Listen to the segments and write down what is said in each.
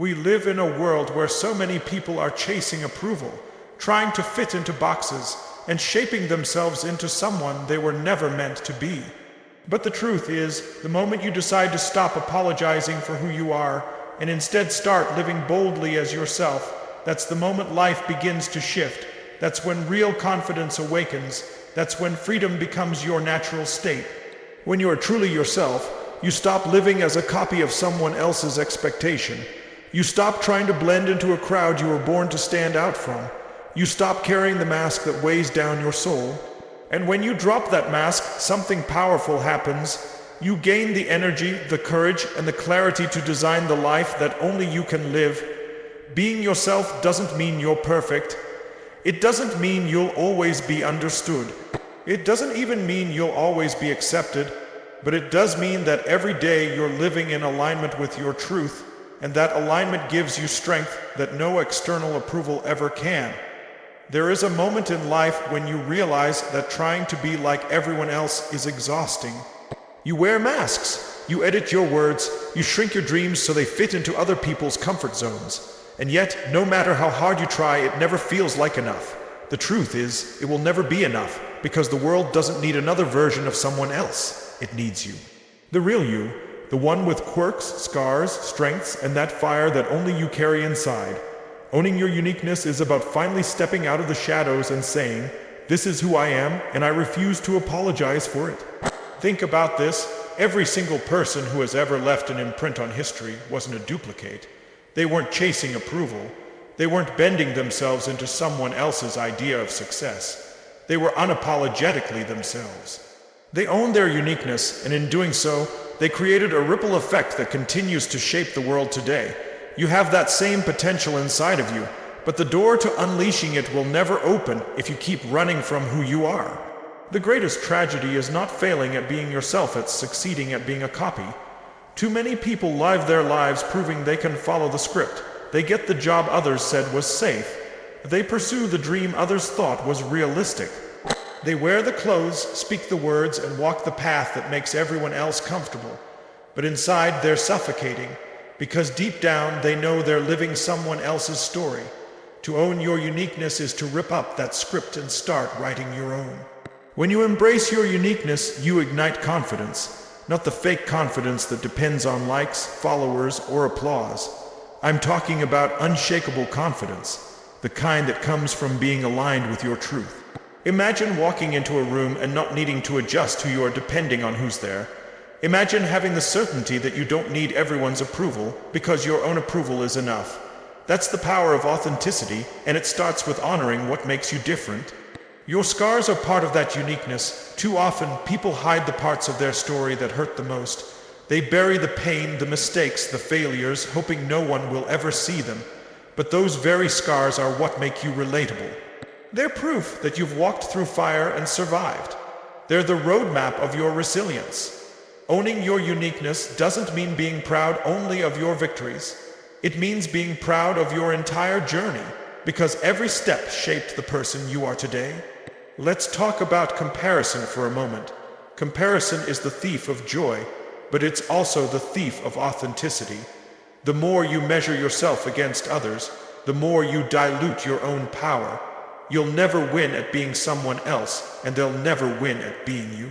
We live in a world where so many people are chasing approval, trying to fit into boxes, and shaping themselves into someone they were never meant to be. But the truth is, the moment you decide to stop apologizing for who you are, and instead start living boldly as yourself, that's the moment life begins to shift. That's when real confidence awakens. That's when freedom becomes your natural state. When you are truly yourself, you stop living as a copy of someone else's expectation. You stop trying to blend into a crowd you were born to stand out from. You stop carrying the mask that weighs down your soul. And when you drop that mask, something powerful happens. You gain the energy, the courage, and the clarity to design the life that only you can live. Being yourself doesn't mean you're perfect. It doesn't mean you'll always be understood. It doesn't even mean you'll always be accepted. But it does mean that every day you're living in alignment with your truth, and that alignment gives you strength that no external approval ever can. There is a moment in life when you realize that trying to be like everyone else is exhausting. You wear masks, you edit your words, you shrink your dreams so they fit into other people's comfort zones. And yet, no matter how hard you try, it never feels like enough. The truth is, it will never be enough, because the world doesn't need another version of someone else. It needs you. The real you, the one with quirks, scars, strengths, and that fire that only you carry inside. Owning your uniqueness is about finally stepping out of the shadows and saying, "This is who I am, and I refuse to apologize for it." Think about this. Every single person who has ever left an imprint on history wasn't a duplicate. They weren't chasing approval. They weren't bending themselves into someone else's idea of success. They were unapologetically themselves. They owned their uniqueness, and in doing so, they created a ripple effect that continues to shape the world today. You have that same potential inside of you, but the door to unleashing it will never open if you keep running from who you are. The greatest tragedy is not failing at being yourself, it's succeeding at being a copy. Too many people live their lives proving they can follow the script. They get the job others said was safe. They pursue the dream others thought was realistic. They wear the clothes, speak the words, and walk the path that makes everyone else comfortable. But inside, they're suffocating, because deep down, they know they're living someone else's story. To own your uniqueness is to rip up that script and start writing your own. When you embrace your uniqueness, you ignite confidence, not the fake confidence that depends on likes, followers, or applause. I'm talking about unshakable confidence, the kind that comes from being aligned with your truth. Imagine walking into a room and not needing to adjust who you are depending on who's there. Imagine having the certainty that you don't need everyone's approval because your own approval is enough. That's the power of authenticity, and it starts with honoring what makes you different. Your scars are part of that uniqueness. Too often, people hide the parts of their story that hurt the most. They bury the pain, the mistakes, the failures, hoping no one will ever see them. But those very scars are what make you relatable. They're proof that you've walked through fire and survived. They're the roadmap of your resilience. Owning your uniqueness doesn't mean being proud only of your victories. It means being proud of your entire journey, because every step shaped the person you are today. Let's talk about comparison for a moment. Comparison is the thief of joy, but it's also the thief of authenticity. The more you measure yourself against others, the more you dilute your own power. You'll never win at being someone else, and they'll never win at being you.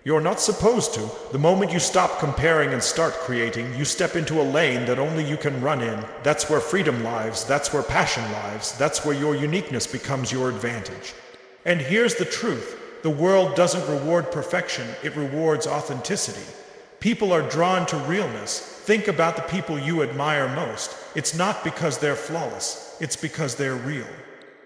You're not supposed to. The moment you stop comparing and start creating, you step into a lane that only you can run in. That's where freedom lives, that's where passion lives, that's where your uniqueness becomes your advantage. And here's the truth. The world doesn't reward perfection, it rewards authenticity. People are drawn to realness. Think about the people you admire most. It's not because they're flawless, it's because they're real.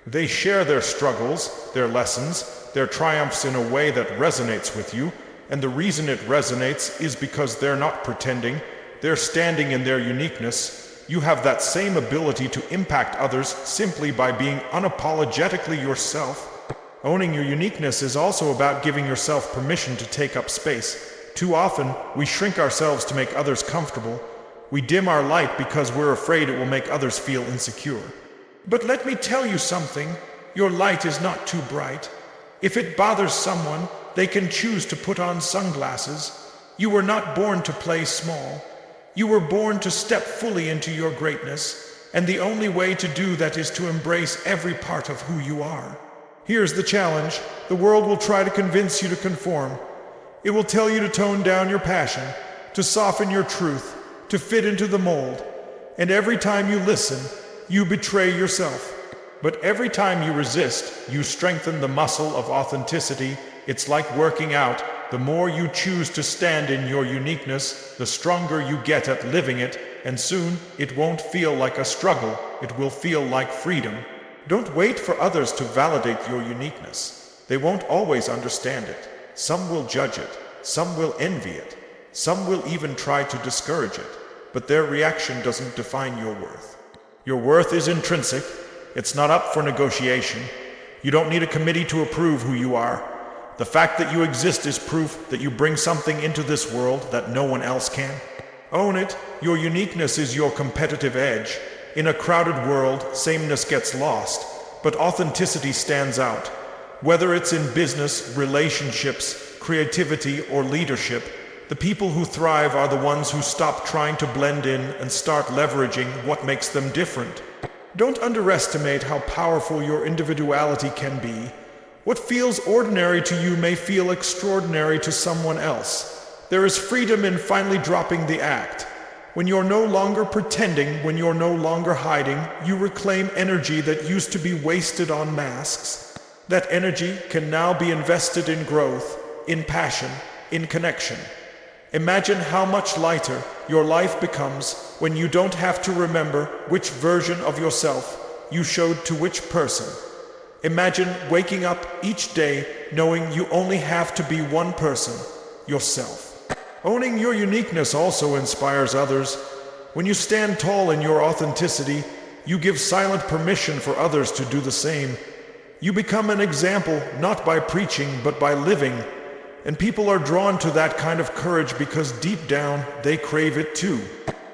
They share their struggles, their lessons, their triumphs in a way that resonates with you. And the reason it resonates is because they're not pretending, they're standing in their uniqueness. You have that same ability to impact others simply by being unapologetically yourself. Owning your uniqueness is also about giving yourself permission to take up space. Too often, we shrink ourselves to make others comfortable. We dim our light because we're afraid it will make others feel insecure. But let me tell you something, your light is not too bright. If it bothers someone, they can choose to put on sunglasses. You were not born to play small. You were born to step fully into your greatness, and the only way to do that is to embrace every part of who you are. Here's the challenge. The world will try to convince you to conform. It will tell you to tone down your passion, to soften your truth, to fit into the mold. And every time you listen, you betray yourself. But every time you resist, you strengthen the muscle of authenticity. It's like working out. The more you choose to stand in your uniqueness, the stronger you get at living it, and soon it won't feel like a struggle, it will feel like freedom. Don't wait for others to validate your uniqueness. They won't always understand it. Some will judge it, some will envy it, some will even try to discourage it, but their reaction doesn't define your worth. Your worth is intrinsic. It's not up for negotiation. You don't need a committee to approve who you are. The fact that you exist is proof that you bring something into this world that no one else can. Own it. Your uniqueness is your competitive edge. In a crowded world, sameness gets lost, but authenticity stands out. Whether it's in business, relationships, creativity, or leadership, the people who thrive are the ones who stop trying to blend in and start leveraging what makes them different. Don't underestimate how powerful your individuality can be. What feels ordinary to you may feel extraordinary to someone else. There is freedom in finally dropping the act. When you're no longer pretending, when you're no longer hiding, you reclaim energy that used to be wasted on masks. That energy can now be invested in growth, in passion, in connection. Imagine how much lighter your life becomes when you don't have to remember which version of yourself you showed to which person. Imagine waking up each day knowing you only have to be one person, yourself. Owning your uniqueness also inspires others. When you stand tall in your authenticity, you give silent permission for others to do the same. You become an example not by preaching but by living. And people are drawn to that kind of courage because deep down they crave it too.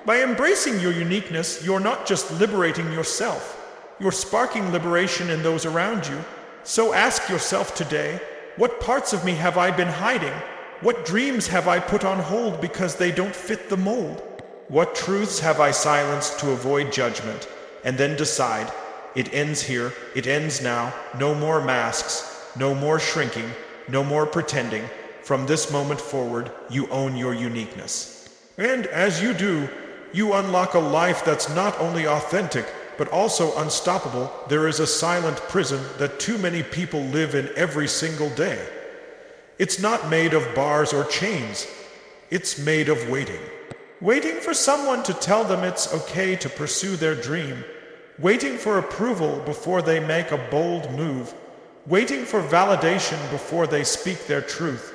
By embracing your uniqueness, you're not just liberating yourself. You're sparking liberation in those around you. So ask yourself today, what parts of me have I been hiding? What dreams have I put on hold because they don't fit the mold? What truths have I silenced to avoid judgment? And then decide, it ends here, it ends now, no more masks, no more shrinking, no more pretending. From this moment forward, you own your uniqueness. And as you do, you unlock a life that's not only authentic, but also unstoppable. There is a silent prison that too many people live in every single day. It's not made of bars or chains. It's made of waiting. Waiting for someone to tell them it's okay to pursue their dream. Waiting for approval before they make a bold move. Waiting for validation before they speak their truth.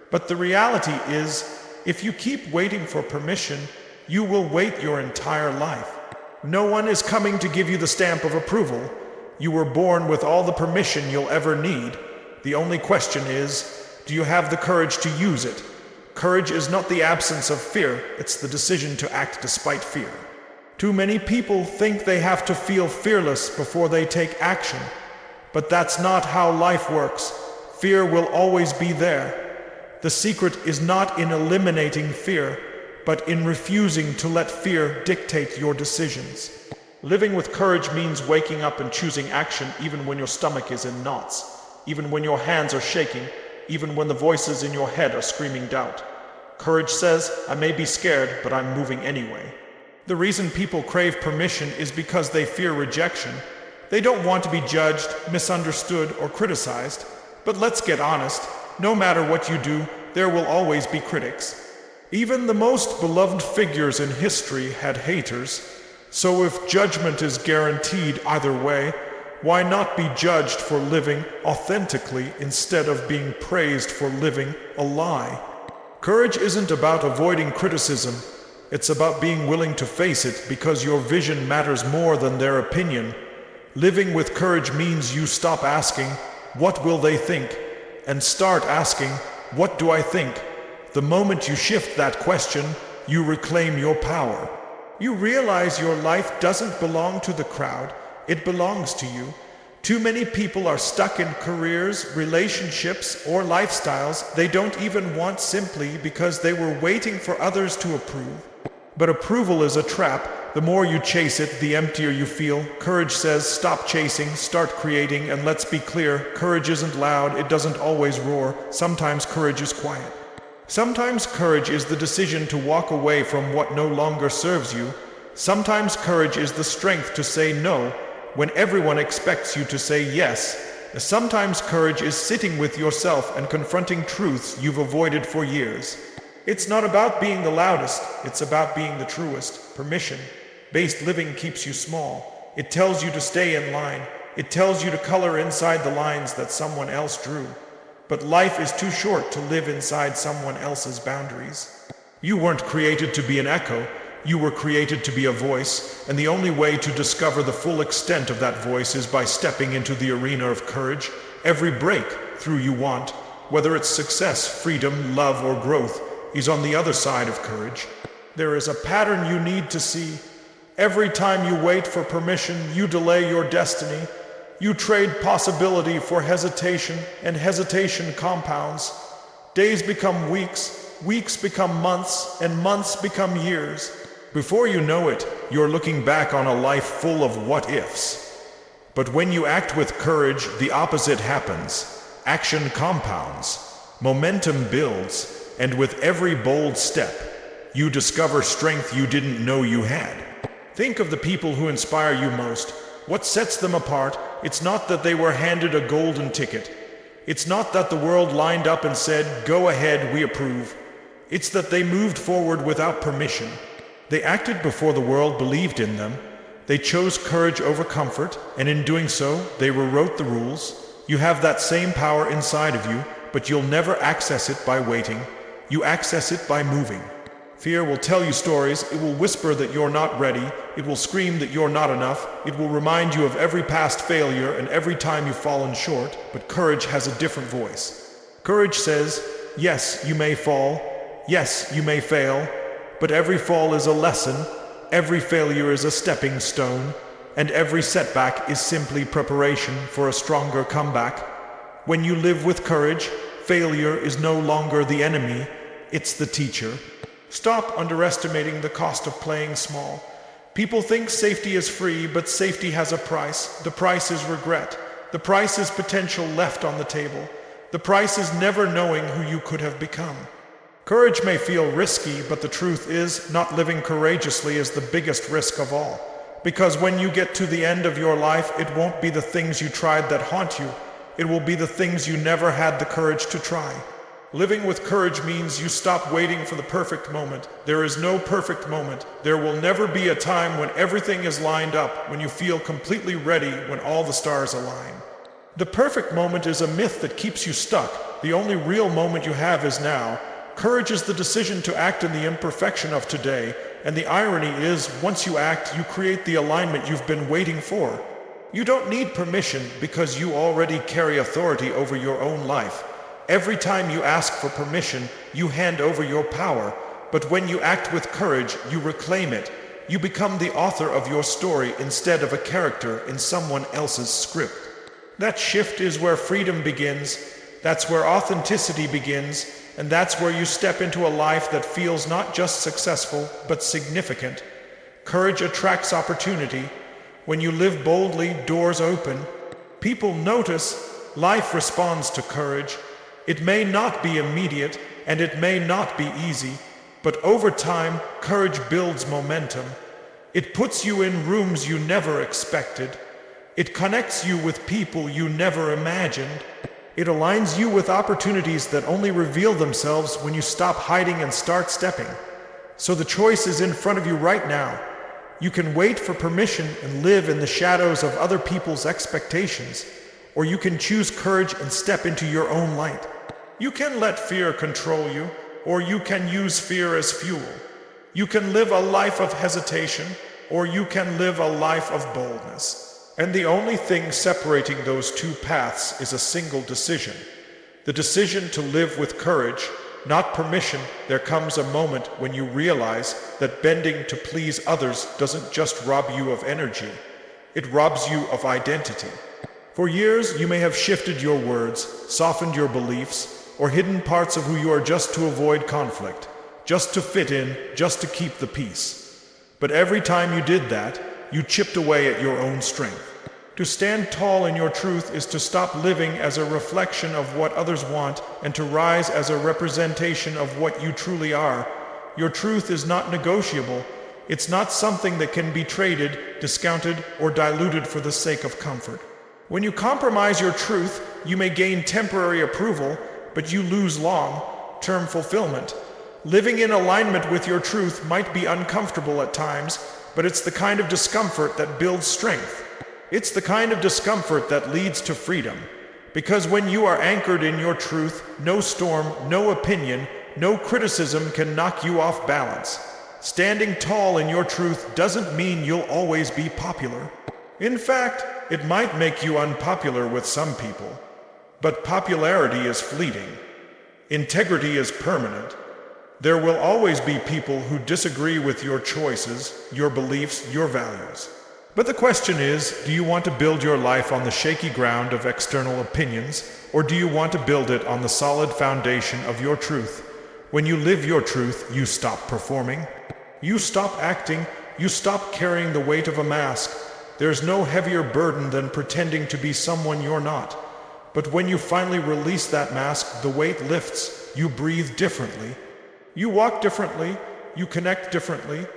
But the reality is, if you keep waiting for permission, you will wait your entire life. No one is coming to give you the stamp of approval. You were born with all the permission you'll ever need. The only question is, do you have the courage to use it? Courage is not the absence of fear, it's the decision to act despite fear. Too many people think they have to feel fearless before they take action. But that's not how life works. Fear will always be there. The secret is not in eliminating fear, but in refusing to let fear dictate your decisions. Living with courage means waking up and choosing action even when your stomach is in knots, even when your hands are shaking, even when the voices in your head are screaming doubt. Courage says, I may be scared, but I'm moving anyway. The reason people crave permission is because they fear rejection. They don't want to be judged, misunderstood, or criticized. But let's get honest, no matter what you do, there will always be critics. Even the most beloved figures in history had haters. So if judgment is guaranteed either way, why not be judged for living authentically instead of being praised for living a lie? Courage isn't about avoiding criticism. It's about being willing to face it because your vision matters more than their opinion. Living with courage means you stop asking, what will they think? And start asking, what do I think? The moment you shift that question, you reclaim your power. You realize your life doesn't belong to the crowd, it belongs to you. Too many people are stuck in careers, relationships, or lifestyles they don't even want simply because they were waiting for others to approve. But approval is a trap. The more you chase it, the emptier you feel. Courage says, stop chasing, start creating, and let's be clear, courage isn't loud, it doesn't always roar. Sometimes courage is quiet. Sometimes courage is the decision to walk away from what no longer serves you. Sometimes courage is the strength to say no when everyone expects you to say yes. Sometimes courage is sitting with yourself and confronting truths you've avoided for years. It's not about being the loudest, it's about being the truest. Permission-based living keeps you small. It tells you to stay in line. It tells you to color inside the lines that someone else drew. But life is too short to live inside someone else's boundaries. You weren't created to be an echo. You were created to be a voice, and the only way to discover the full extent of that voice is by stepping into the arena of courage. Every breakthrough you want, whether it's success, freedom, love, or growth, is on the other side of courage. There is a pattern you need to see. Every time you wait for permission, you delay your destiny. You trade possibility for hesitation, and hesitation compounds. Days become weeks, weeks become months, and months become years. Before you know it, you're looking back on a life full of what-ifs. But when you act with courage, the opposite happens. Action compounds, momentum builds, and with every bold step, you discover strength you didn't know you had. Think of the people who inspire you most. What sets them apart? It's not that they were handed a golden ticket. It's not that the world lined up and said, "Go ahead, we approve." It's that they moved forward without permission. They acted before the world believed in them. They chose courage over comfort, and in doing so, they rewrote the rules. You have that same power inside of you, but you'll never access it by waiting. You access it by moving. Fear will tell you stories. It will whisper that you're not ready. It will scream that you're not enough. It will remind you of every past failure and every time you've fallen short. But courage has a different voice. Courage says, yes, you may fall. Yes, you may fail. But every fall is a lesson. Every failure is a stepping stone. And every setback is simply preparation for a stronger comeback. When you live with courage, failure is no longer the enemy. It's the teacher. Stop underestimating the cost of playing small. People think safety is free, but safety has a price. The price is regret. The price is potential left on the table. The price is never knowing who you could have become. Courage may feel risky, but the truth is, not living courageously is the biggest risk of all. Because when you get to the end of your life, it won't be the things you tried that haunt you. It will be the things you never had the courage to try. Living with courage means you stop waiting for the perfect moment. There is no perfect moment. There will never be a time when everything is lined up, when you feel completely ready, when all the stars align. The perfect moment is a myth that keeps you stuck. The only real moment you have is now. Courage is the decision to act in the imperfection of today, and the irony is, once you act, you create the alignment you've been waiting for. You don't need permission because you already carry authority over your own life. Every time you ask for permission, you hand over your power. But when you act with courage, you reclaim it. You become the author of your story instead of a character in someone else's script. That shift is where freedom begins. That's where authenticity begins. And that's where you step into a life that feels not just successful, but significant. Courage attracts opportunity. When you live boldly, doors open. People notice. Life responds to courage. It may not be immediate, and it may not be easy, but over time, courage builds momentum. It puts you in rooms you never expected. It connects you with people you never imagined. It aligns you with opportunities that only reveal themselves when you stop hiding and start stepping. So the choice is in front of you right now. You can wait for permission and live in the shadows of other people's expectations, or you can choose courage and step into your own light. You can let fear control you, or you can use fear as fuel. You can live a life of hesitation, or you can live a life of boldness. And the only thing separating those two paths is a single decision. The decision to live with courage, not permission. There comes a moment when you realize that bending to please others doesn't just rob you of energy, it robs you of identity. For years, you may have shifted your words, softened your beliefs, or hidden parts of who you are just to avoid conflict. just to fit in, just to keep the peace. But every time you did that, you chipped away at your own strength. To stand tall in your truth is to stop living as a reflection of what others want and to rise as a representation of what you truly are. Your truth is not negotiable. It's not something that can be traded, discounted, or diluted for the sake of comfort. When you compromise your truth, you may gain temporary approval, but you lose long-term fulfillment. Living in alignment with your truth might be uncomfortable at times, but it's the kind of discomfort that builds strength. It's the kind of discomfort that leads to freedom. Because when you are anchored in your truth, no storm, no opinion, no criticism can knock you off balance. Standing tall in your truth doesn't mean you'll always be popular. In fact, it might make you unpopular with some people. But popularity is fleeting. Integrity is permanent. There will always be people who disagree with your choices, your beliefs, your values. But the question is, do you want to build your life on the shaky ground of external opinions, or do you want to build it on the solid foundation of your truth? When you live your truth, you stop performing. You stop acting. You stop carrying the weight of a mask. There's no heavier burden than pretending to be someone you're not. But when you finally release that mask, the weight lifts. You breathe differently. You walk differently. You connect differently.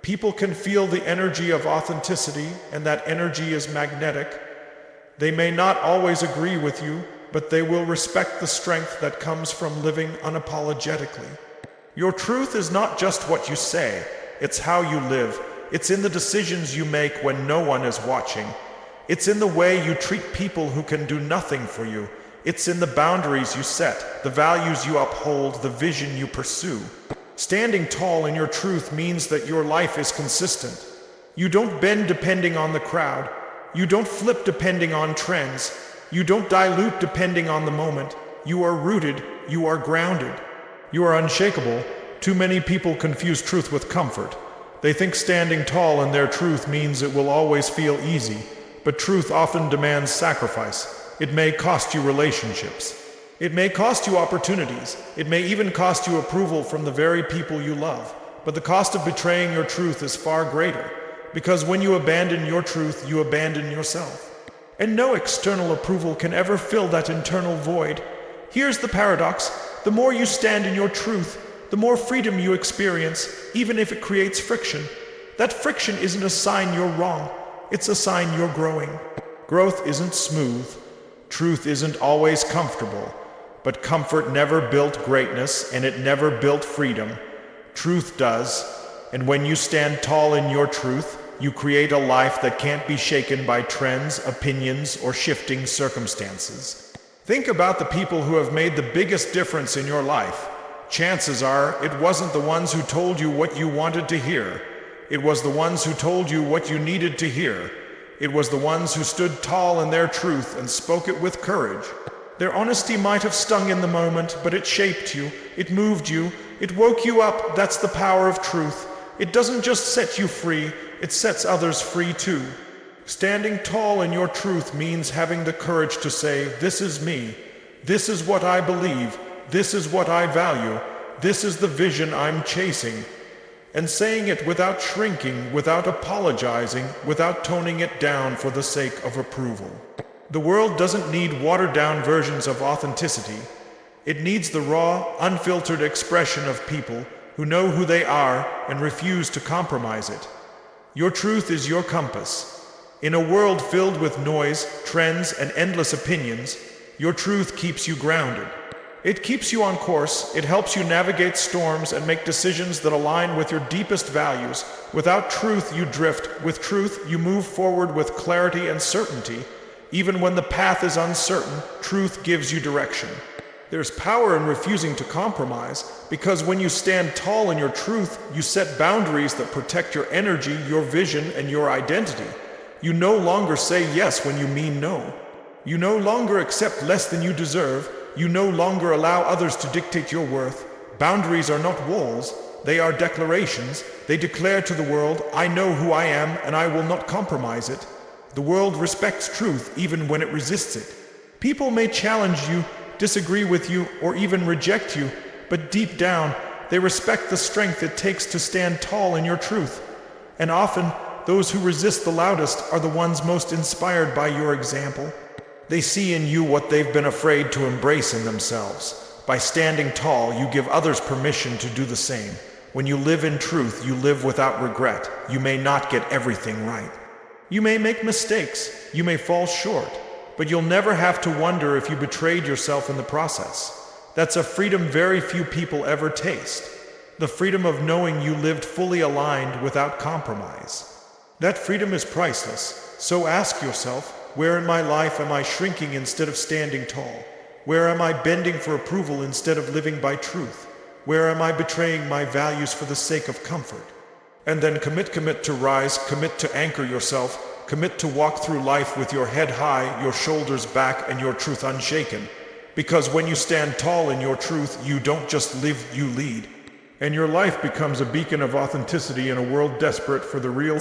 People can feel the energy of authenticity, and that energy is magnetic. They may not always agree with you, but they will respect the strength that comes from living unapologetically. Your truth is not just what you say, it's how you live. It's in the decisions you make when no one is watching. It's in the way you treat people who can do nothing for you. It's in the boundaries you set, the values you uphold, the vision you pursue. Standing tall in your truth means that your life is consistent. You don't bend depending on the crowd. You don't flip depending on trends. You don't dilute depending on the moment. You are rooted. You are grounded. You are unshakable. Too many people confuse truth with comfort. They think standing tall in their truth means it will always feel easy. But truth often demands sacrifice. It may cost you relationships. It may cost you opportunities. It may even cost you approval from the very people you love. But the cost of betraying your truth is far greater, because when you abandon your truth, you abandon yourself. And no external approval can ever fill that internal void. Here's the paradox. The more you stand in your truth, the more freedom you experience, even if it creates friction. That friction isn't a sign you're wrong. It's a sign you're growing. Growth isn't smooth. Truth isn't always comfortable. But comfort never built greatness, and it never built freedom. Truth does, and when you stand tall in your truth, you create a life that can't be shaken by trends, opinions, or shifting circumstances. Think about the people who have made the biggest difference in your life. Chances are, it wasn't the ones who told you what you wanted to hear. It was the ones who told you what you needed to hear. It was the ones who stood tall in their truth and spoke it with courage. Their honesty might have stung in the moment, but it shaped you, it moved you, it woke you up. That's the power of truth. It doesn't just set you free, it sets others free too. Standing tall in your truth means having the courage to say, this is me, this is what I believe, this is what I value, this is the vision I'm chasing. And saying it without shrinking, without apologizing, without toning it down for the sake of approval. The world doesn't need watered-down versions of authenticity. It needs the raw, unfiltered expression of people who know who they are and refuse to compromise it. Your truth is your compass. In a world filled with noise, trends, and endless opinions, your truth keeps you grounded. It keeps you on course. It helps you navigate storms and make decisions that align with your deepest values. Without truth, you drift. With truth, you move forward with clarity and certainty. Even when the path is uncertain, truth gives you direction. There's power in refusing to compromise, because when you stand tall in your truth, you set boundaries that protect your energy, your vision, and your identity. You no longer say yes when you mean no. You no longer accept less than you deserve. You no longer allow others to dictate your worth. Boundaries are not walls, they are declarations. They declare to the world, I know who I am and I will not compromise it. The world respects truth even when it resists it. People may challenge you, disagree with you, or even reject you, but deep down, They respect the strength it takes to stand tall in your truth. And often, those who resist the loudest are the ones most inspired by your example. They see in you what they've been afraid to embrace in themselves. By standing tall, you give others permission to do the same. When you live in truth, you live without regret. You may not get everything right. You may make mistakes. You may fall short. But you'll never have to wonder if you betrayed yourself in the process. That's a freedom very few people ever taste. The freedom of knowing you lived fully aligned without compromise. That freedom is priceless. So ask yourself, where in my life am I shrinking instead of standing tall? Where am I bending for approval instead of living by truth? Where am I betraying my values for the sake of comfort? And then commit to rise, commit to anchor yourself, commit to walk through life with your head high, your shoulders back, and your truth unshaken. Because when you stand tall in your truth, you don't just live, you lead. And your life becomes a beacon of authenticity in a world desperate for the real.